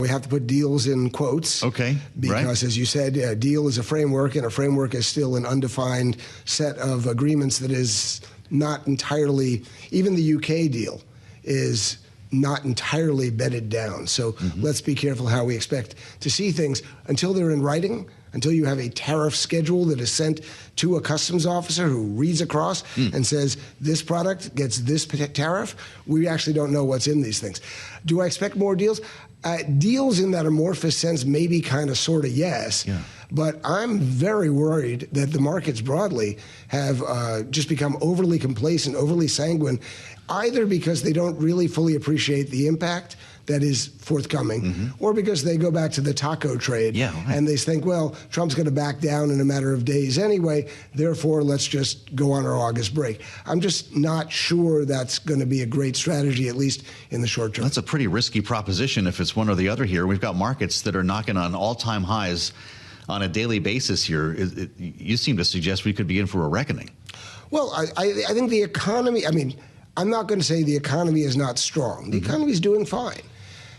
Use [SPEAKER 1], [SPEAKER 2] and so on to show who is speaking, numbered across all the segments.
[SPEAKER 1] We have to put deals in quotes.
[SPEAKER 2] Okay,
[SPEAKER 1] because as you said, a deal is a framework, and a framework is still an undefined set of agreements that is not entirely, even the UK deal is not entirely bedded down. So let's be careful how we expect to see things until they're in writing, until you have a tariff schedule that is sent to a customs officer who reads across and says, this product gets this tariff. We actually don't know what's in these things. Do I expect more deals? Deals in that amorphous sense, maybe kind of sort of yes. Yeah. But I'm very worried that the markets broadly have just become overly complacent, overly sanguine, either because they don't really fully appreciate the impact that is forthcoming, or because they go back to the taco trade and they think, well, Trump's going to back down in a matter of days anyway, therefore let's just go on our August break. I'm just not sure that's going to be a great strategy, at least in the short term.
[SPEAKER 2] That's a pretty risky proposition if it's one or the other here. We've got markets that are knocking on all-time highs on a daily basis here. You seem to suggest we could be in for a reckoning.
[SPEAKER 1] Well, I think the economy, I mean, I'm not going to say the economy is not strong. The economy is doing fine.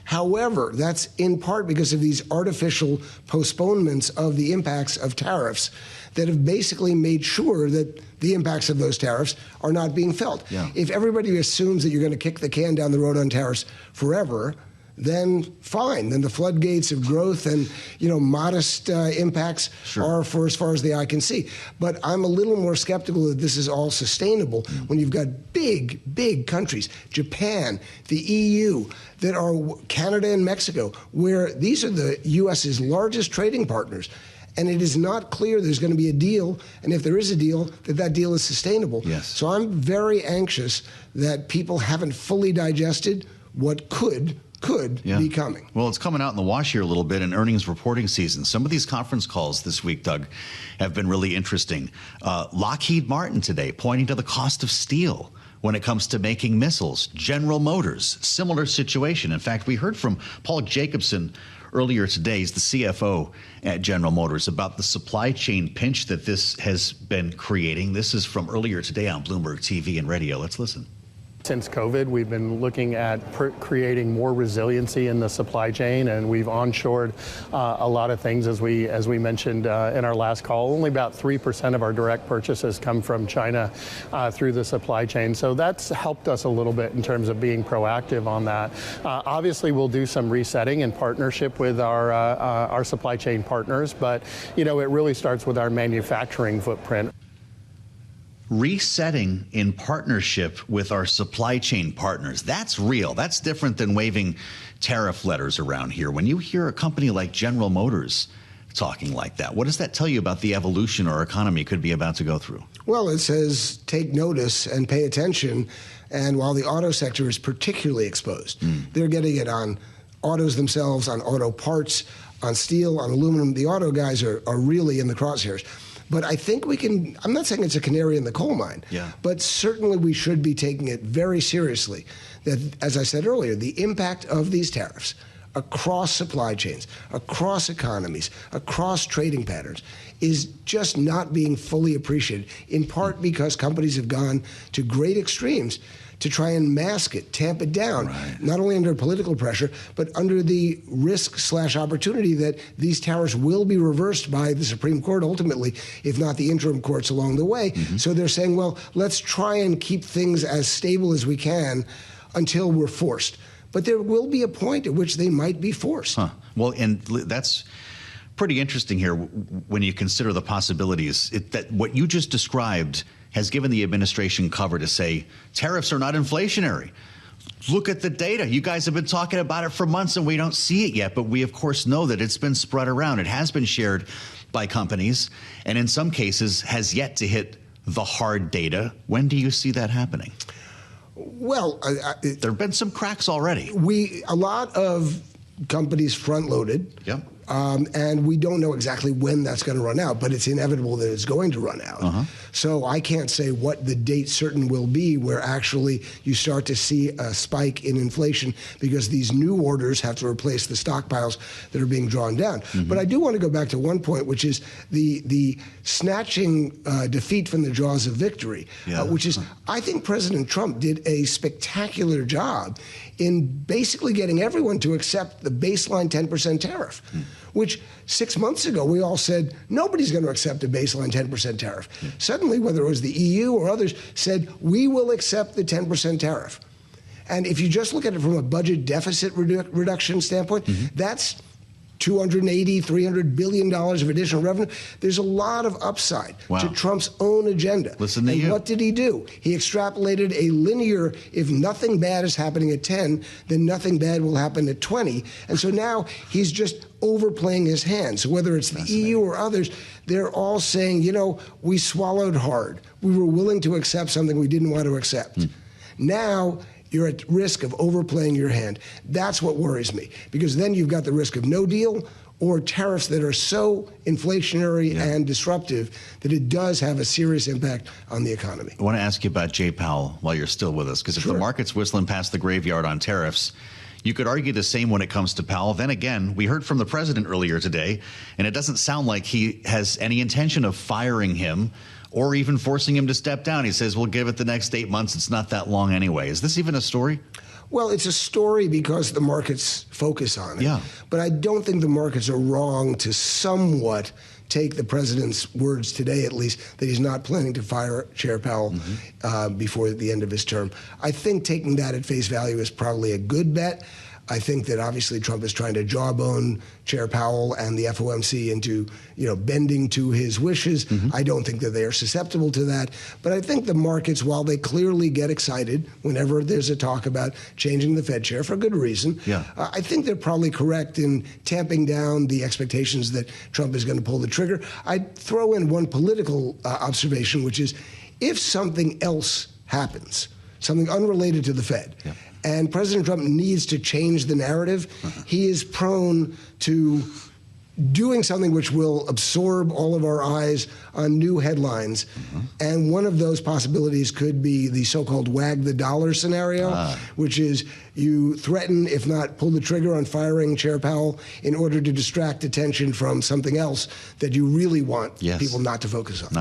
[SPEAKER 1] However, that's in part because of these artificial postponements of the impacts of tariffs that have basically made sure that the impacts of those tariffs are not being felt. Yeah. If everybody assumes that you're going to kick the can down the road on tariffs forever, then fine. Then the floodgates of growth and, modest impacts are for as far as the eye can see. But I'm a little more skeptical that this is all sustainable when you've got big, big countries, Japan, the EU, that are Canada and Mexico, where these are the U.S.'s largest trading partners. And it is not clear there's going to be a deal, and if there is a deal, that deal is sustainable.
[SPEAKER 2] Yes.
[SPEAKER 1] So I'm very anxious that people haven't fully digested what could be coming.
[SPEAKER 2] Well, it's coming out in the wash here a little bit in earnings reporting season. Some of these conference calls this week, Doug, have been really interesting. Lockheed Martin today pointing to the cost of steel when it comes to making missiles. General Motors, similar situation. In fact, we heard from Paul Jacobson earlier today, he's the CFO at General Motors, about the supply chain pinch that this has been creating. This is from earlier today on Bloomberg TV and radio. Let's listen.
[SPEAKER 3] Since COVID, we've been looking at creating more resiliency in the supply chain, and we've onshored a lot of things, as we mentioned in our last call. Only about 3% of our direct purchases come from China through the supply chain, so that's helped us a little bit in terms of being proactive on that. Obviously, we'll do some resetting in partnership with our supply chain partners, but it really starts with our manufacturing footprint.
[SPEAKER 2] Resetting in partnership with our supply chain partners. That's real. That's different than waving tariff letters around here. When you hear a company like General Motors talking like that, what does that tell you about the evolution our economy could be about to go through?
[SPEAKER 1] Well, it says take notice and pay attention. And while the auto sector is particularly exposed, they're getting it on autos themselves, on auto parts, on steel, on aluminum. The auto guys are really in the crosshairs. But I think we can, I'm not saying it's a canary in the coal mine, but certainly we should be taking it very seriously. That, as I said earlier, the impact of these tariffs across supply chains, across economies, across trading patterns is just not being fully appreciated, in part because companies have gone to great extremes to try and mask it, tamp it down, not only under political pressure, but under the risk/opportunity that these tariffs will be reversed by the Supreme Court ultimately, if not the interim courts along the way. So they're saying, well, let's try and keep things as stable as we can until we're forced. But there will be a point at which they might be forced.
[SPEAKER 2] Well, and that's pretty interesting here when you consider the possibilities. That what you just described has given the administration cover to say tariffs are not inflationary. Look at the data. You guys have been talking about it for months and we don't see it yet, but we of course know that it's been spread around. It has been shared by companies and in some cases has yet to hit the hard data. When do you see that happening?
[SPEAKER 1] Well,
[SPEAKER 2] there have been some cracks already.
[SPEAKER 1] A lot of companies front-loaded And we don't know exactly when that's going to run out, but it's inevitable that it's going to run out. So I can't say what the date certain will be where actually you start to see a spike in inflation because these new orders have to replace the stockpiles that are being drawn down. But I do want to go back to one point, which is the snatching defeat from the jaws of victory, which is I think President Trump did a spectacular job in basically getting everyone to accept the baseline 10% tariff, which 6 months ago we all said nobody's going to accept a baseline 10% tariff. Suddenly, whether it was the EU or others, said we will accept the 10% tariff. And if you just look at it from a budget deficit reduction standpoint, that's $280, $300 billion of additional revenue. There's a lot of upside to Trump's own agenda.
[SPEAKER 2] Listen to you.
[SPEAKER 1] What did he do? He extrapolated a linear, if nothing bad is happening at 10, then nothing bad will happen at 20. And so now he's just overplaying his hand. So whether it's the EU or others, they're all saying, you know, we swallowed hard. We were willing to accept something we didn't want to accept. Now, you're at risk of overplaying your hand. That's what worries me, because then you've got the risk of no deal or tariffs that are so inflationary and disruptive that it does have a serious impact on the economy.
[SPEAKER 2] I want to ask you about Jay Powell while you're still with us, because if the market's whistling past the graveyard on tariffs, you could argue the same when it comes to Powell. Then again, we heard from the president earlier today, and it doesn't sound like he has any intention of firing him or even forcing him to step down. He says, we'll give it the next 8 months. It's not that long anyway. Is this even a story?
[SPEAKER 1] Well, it's a story because the markets focus on it. But I don't think the markets are wrong to somewhat take the president's words today, at least, that he's not planning to fire Chair Powell before the end of his term. I think taking that at face value is probably a good bet. I think that obviously Trump is trying to jawbone Chair Powell and the FOMC into, bending to his wishes. I don't think that they are susceptible to that. But I think the markets, while they clearly get excited whenever there's a talk about changing the Fed chair for good reason, I think they're probably correct in tamping down the expectations that Trump is going to pull the trigger. I'd throw in one political observation, which is if something else happens, something unrelated to the Fed, and President Trump needs to change the narrative, he is prone to doing something which will absorb all of our eyes on new headlines. And one of those possibilities could be the so-called wag the dollar scenario, which is you threaten, if not pull the trigger on firing Chair Powell in order to distract attention from something else that you really want people not to focus on.